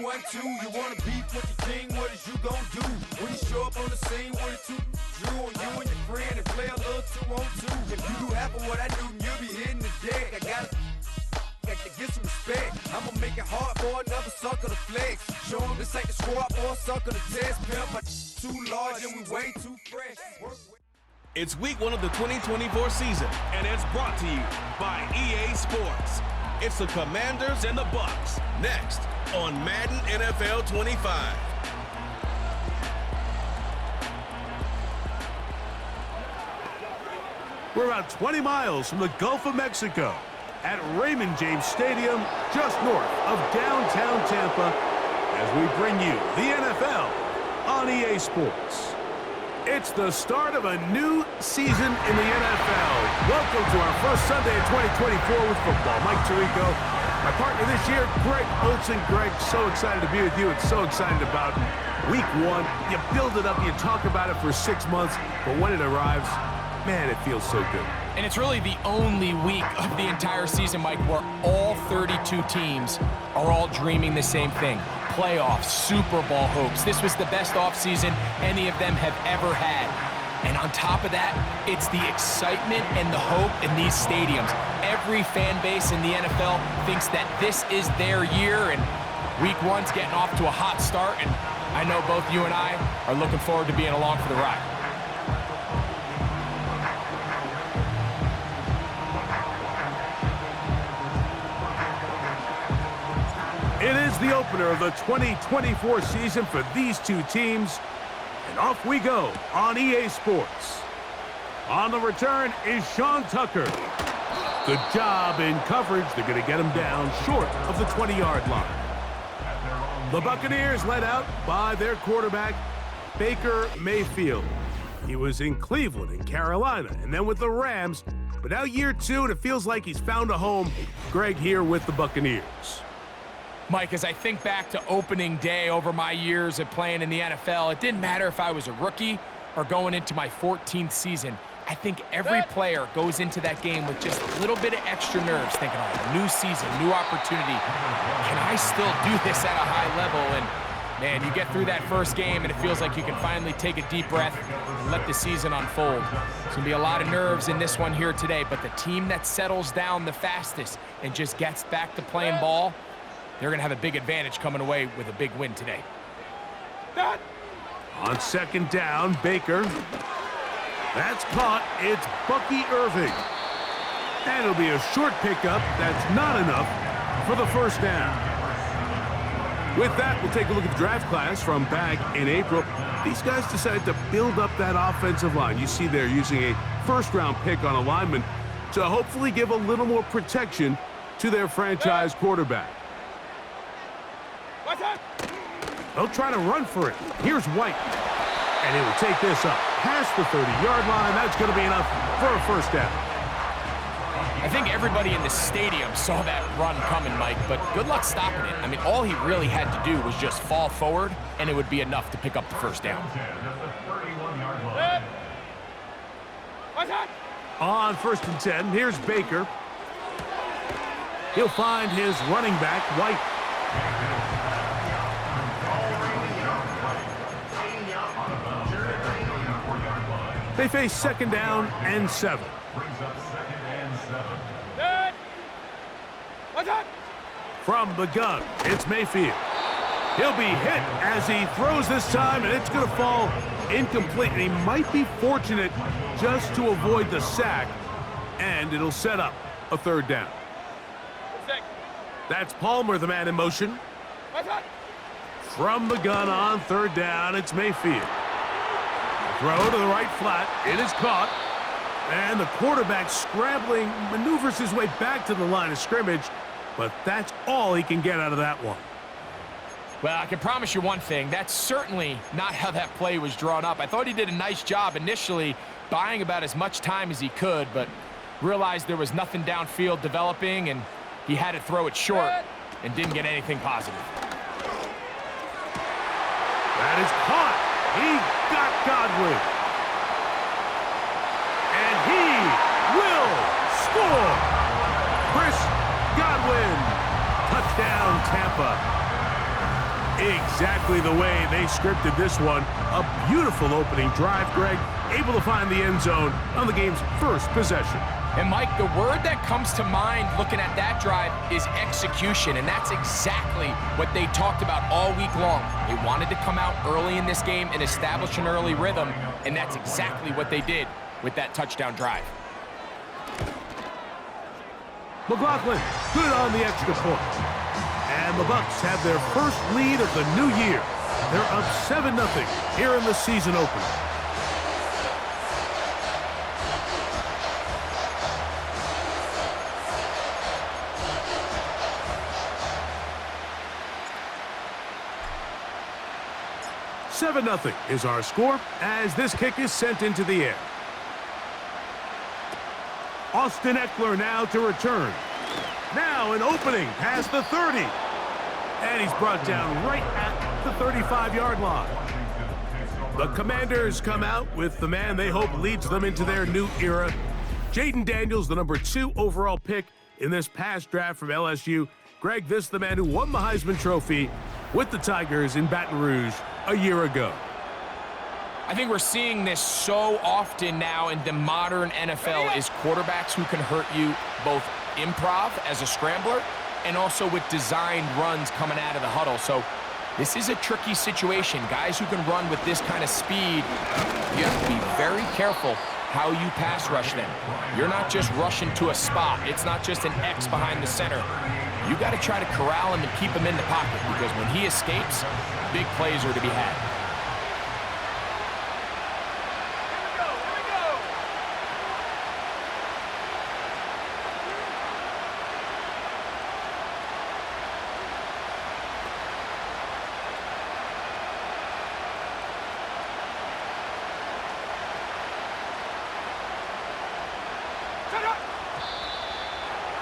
1-2, you wanna beef with the king, what is you gon' do? When you show up on the scene, what it two drew on you and your friend and play a little 2-on-2. If you do half of what I do, you'll be hitting the deck. I gotta get some respect. I'ma make it hard for another sucker to flex. Show him this ain't the squad or a sucker to test. Pimp, but too large and we way too fresh. It's week 1 of the 2024 season, and it's brought to you by EA Sports. It's the Commanders and the Bucs, next on Madden NFL 25. We're about 20 miles from the Gulf of Mexico at Raymond James Stadium, just north of downtown Tampa, as we bring you the NFL on EA Sports. It's the start of a new season in the NFL. Welcome to our first Sunday in 2024 with football. Mike Tirico, my partner this year, Greg Olsen. Greg, so excited to be with you and so excited about week 1. You build it up, you talk about it for 6 months, but when it arrives, man, it feels so good. And it's really the only week of the entire season, Mike, where all 32 teams are all dreaming the same thing. Playoffs, Super Bowl hopes. This was the best offseason any of them have ever had. And on top of that, it's the excitement and the hope in these stadiums. Every fan base in the NFL thinks that this is their year, and week 1's getting off to a hot start, and I know both you and I are looking forward to being along for the ride. It is the opener of the 2024 season for these two teams, and off we go on EA Sports. On the return is Sean Tucker. Good job in coverage. They're going to get him down short of the 20-yard line. The Buccaneers led out by their quarterback, Baker Mayfield. He was in Cleveland and Carolina, and then with the Rams, but now year 2, and it feels like he's found a home. Greg here with the Buccaneers. Mike, as I think back to opening day over my years of playing in the NFL, it didn't matter if I was a rookie or going into my 14th season. I think every player goes into that game with just a little bit of extra nerves, thinking, oh, new season, new opportunity. Can I still do this at a high level? And, man, you get through that first game, and it feels like you can finally take a deep breath and let the season unfold. There's going to be a lot of nerves in this one here today, but the team that settles down the fastest and just gets back to playing ball, they're going to have a big advantage coming away with a big win today. On second down, Baker. That's caught. It's Bucky Irving. And it'll be a short pickup. That's not enough for the first down. With that, we'll take a look at the draft class from back in April. These guys decided to build up that offensive line. You see they're using a first-round pick on a lineman to hopefully give a little more protection to their franchise quarterback. They'll try to run for it. Here's White. And he will take this up past the 30-yard line. That's going to be enough for a first down. I think everybody in the stadium saw that run coming, Mike, but good luck stopping it. I mean, all he really had to do was just fall forward, and it would be enough to pick up the first down. On 1st and 10, here's Baker. He'll find his running back, White. They face second down and 7. From the gun, it's Mayfield. He'll be hit as he throws this time, and it's going to fall incomplete. And he might be fortunate just to avoid the sack, and it'll set up a third down. That's Palmer, the man in motion. From the gun on third down, it's Mayfield. Throw to the right flat. It is caught. And the quarterback scrambling, maneuvers his way back to the line of scrimmage, but that's all he can get out of that one. Well, I can promise you one thing. That's certainly not how that play was drawn up. I thought he did a nice job initially buying about as much time as he could, but realized there was nothing downfield developing, and he had to throw it short and didn't get anything positive. That is caught. He got Godwin. And he will score. Chris Godwin. Touchdown, Tampa. Exactly the way they scripted this one. A beautiful opening drive, Greg. Able to find the end zone on the game's first possession. And Mike, the word that comes to mind looking at that drive is execution, and that's exactly what they talked about all week long. They wanted to come out early in this game and establish an early rhythm, and that's exactly what they did with that touchdown drive. McLaughlin, good on the extra point. And the Bucs have their first lead of the new year. They're up 7-0 here in the season opener. $7-0 is our score as this kick is sent into the air. Austin Eckler now to return. Now an opening past the 30. And he's brought down right at the 35-yard line. The Commanders come out with the man they hope leads them into their new era. Jaden Daniels, the number 2 overall pick in this past draft from LSU. Greg, this is the man who won the Heisman Trophy with the Tigers in Baton Rouge a year ago. I think we're seeing this so often now in the modern NFL is quarterbacks who can hurt you both improv as a scrambler and also with designed runs coming out of the huddle. So this is a tricky situation. Guys who can run with this kind of speed, you have to be very careful how you pass rush them. You're not just rushing to a spot. It's not just an X behind the center. You got to try to corral him and keep him in the pocket because when he escapes, big plays are to be had.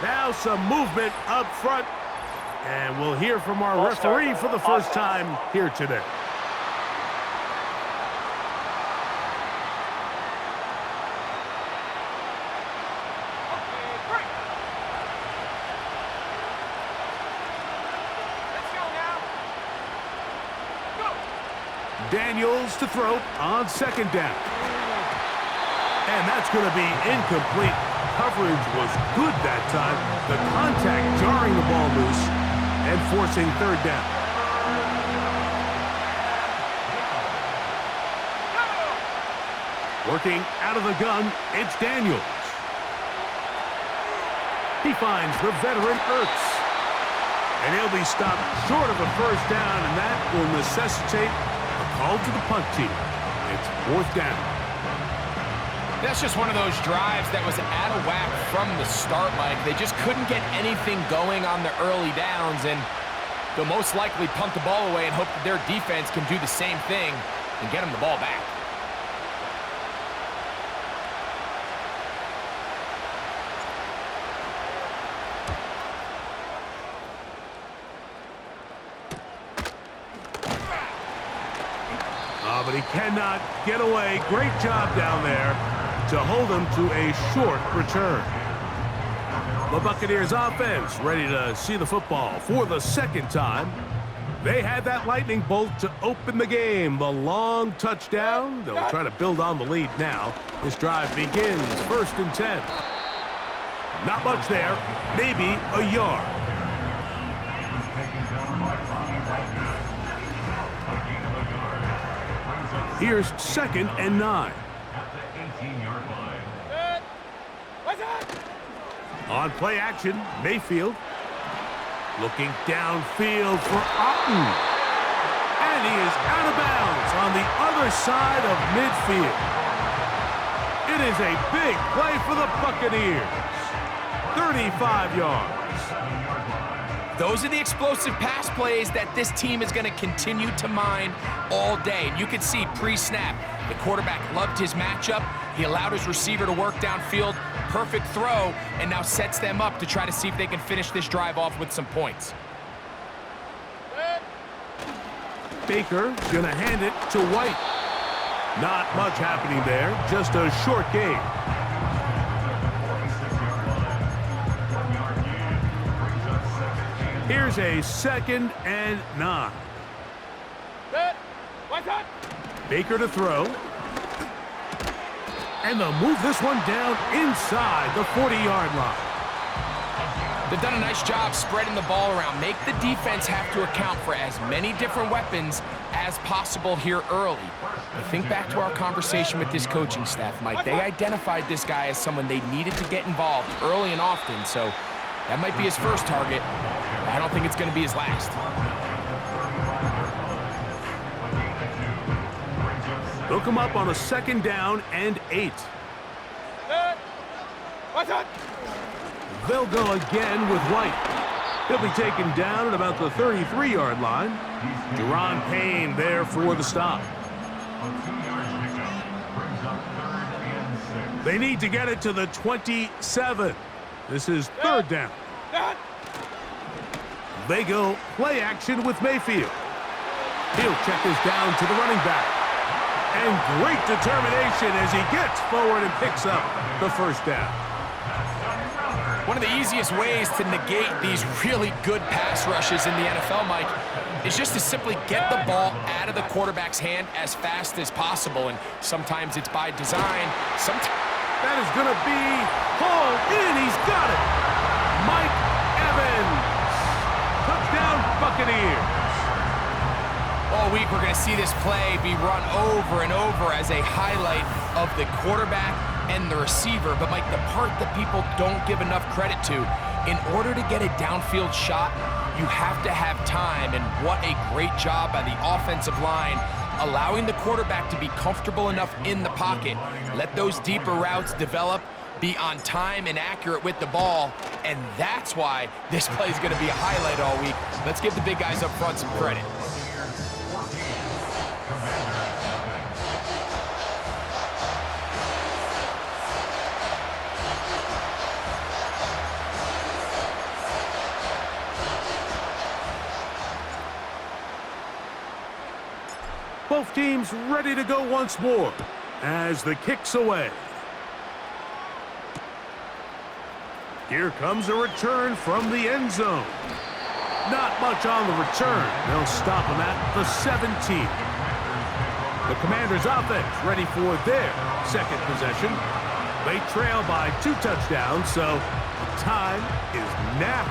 Now some movement up front, and we'll hear from our referee for the first time here today. Daniels to throw on second down. And that's going to be incomplete. Coverage was good that time. The contact jarring the ball loose and forcing third down. Working out of the gun, it's Daniels. He finds the veteran Ertz. And he'll be stopped short of a first down, and that will necessitate a call to the punt team. It's fourth down. That's just one of those drives that was out of whack from the start, Mike. They just couldn't get anything going on the early downs, and they'll most likely punt the ball away and hope that their defense can do the same thing and get them the ball back. But he cannot get away. Great job down there to hold him to a short return. The Buccaneers offense ready to see the football for the second time. They had that lightning bolt to open the game. The long touchdown. They'll try to build on the lead now. This drive begins 1st and 10. Not much there. Maybe a yard. Here's 2nd and 9. On play action, Mayfield. Looking downfield for Otten. And he is out of bounds on the other side of midfield. It is a big play for the Buccaneers. 35 yards. Those are the explosive pass plays that this team is going to continue to mine all day. And you can see pre-snap, the quarterback loved his matchup. He allowed his receiver to work downfield. Perfect throw, and now sets them up to try to see if they can finish this drive off with some points. Baker going to hand it to White. Not much happening there, just a short game. Here's a 2nd and 9. Baker to throw. And they'll move this one down inside the 40-yard line. They've done a nice job spreading the ball around. Make the defense have to account for as many different weapons as possible here early. I think back to our conversation with this coaching staff, Mike. They identified this guy as someone they needed to get involved early and often, so that might be his first target. I don't think it's going to be his last. They'll come up on a 2nd down and 8. They'll go again with White. He'll be taken down at about the 33-yard line. Deron Payne there for the stop. They need to get it to the 27. This is 3rd down. They go play action with Mayfield. He'll check this down to the running back. And great determination as he gets forward and picks up the 1st down. One of the easiest ways to negate these really good pass rushes in the NFL, Mike, is just to simply get the ball out of the quarterback's hand as fast as possible. And sometimes it's by design. That is going to be hauled in. He's got it. Mike Evans. Touchdown, Buccaneers. All week, we're going to see this play be run over and over as a highlight of the quarterback and the receiver. But, Mike, the part that people don't give enough credit to, in order to get a downfield shot, you have to have time. And what a great job by the offensive line, allowing the quarterback to be comfortable enough in the pocket. Let those deeper routes develop, be on time and accurate with the ball. And that's why this play is going to be a highlight all week. Let's give the big guys up front some credit. Both teams ready to go once more as the kick's away. Here comes a return from the end zone. Not much on the return. They'll stop him at the 17. The Commanders' offense ready for their 2nd possession. They trail by 2 touchdowns, so the time is now.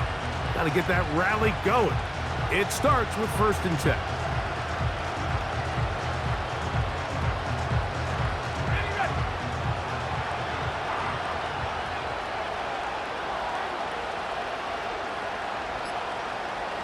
Got to get that rally going. It starts with 1st and 10.